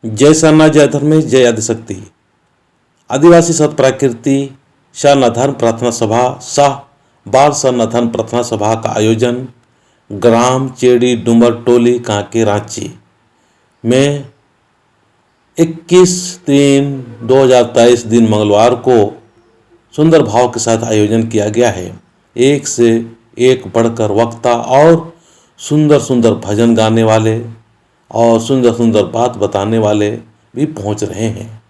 जय सरना जय धर्मेश जय आदिशक्ति। आदिवासी सत प्राकृति सरना धर्म प्रार्थना सभा शाह बाल सरना धर्म प्रार्थना सभा का आयोजन ग्राम चेड़ी डूमर टोली कांके रांची में 21/3/2023 दिन मंगलवार को सुंदर भाव के साथ आयोजन किया गया है। एक से एक बढ़कर वक्ता और सुंदर सुंदर भजन गाने वाले और सुंदर सुंदर बात बताने वाले भी पहुंच रहे हैं।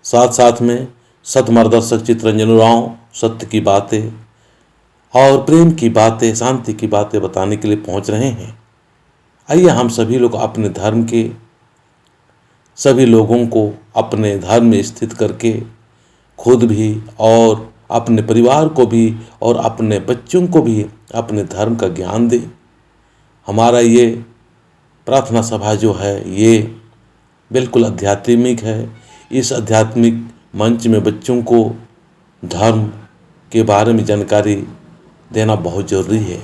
साथ साथ में सतमार्गदर्शक चित्तरंजन उरांव सत्य की बातें और प्रेम की बातें, शांति की बातें बताने के लिए पहुंच रहे हैं। आइए हम सभी लोग अपने धर्म के सभी लोगों को अपने धर्म में स्थित करके खुद भी और अपने परिवार को भी और अपने बच्चों को भी अपने धर्म का ज्ञान दें। हमारा ये प्रार्थना सभा जो है ये बिल्कुल आध्यात्मिक है। इस आध्यात्मिक मंच में बच्चों को धर्म के बारे में जानकारी देना बहुत ज़रूरी है।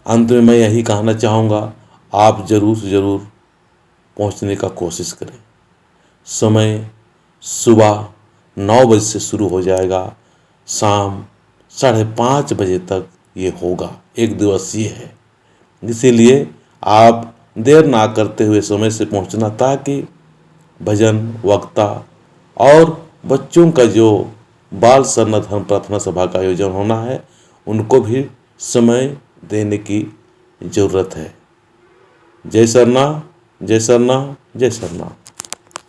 अंत में मैं यही कहना चाहूँगा, आप ज़रूर से ज़रूर पहुँचने का कोशिश करें। समय सुबह 9 बजे से शुरू हो जाएगा, शाम 5:30 बजे तक ये होगा। एक दिवसीय है, इसीलिए आप देर ना करते हुए समय से पहुंचना, ताकि भजन वक्ता और बच्चों का जो बाल सरना धर्म प्रार्थना सभा का आयोजन होना है उनको भी समय देने की ज़रूरत है। जय सरना जय सरना जय सरना।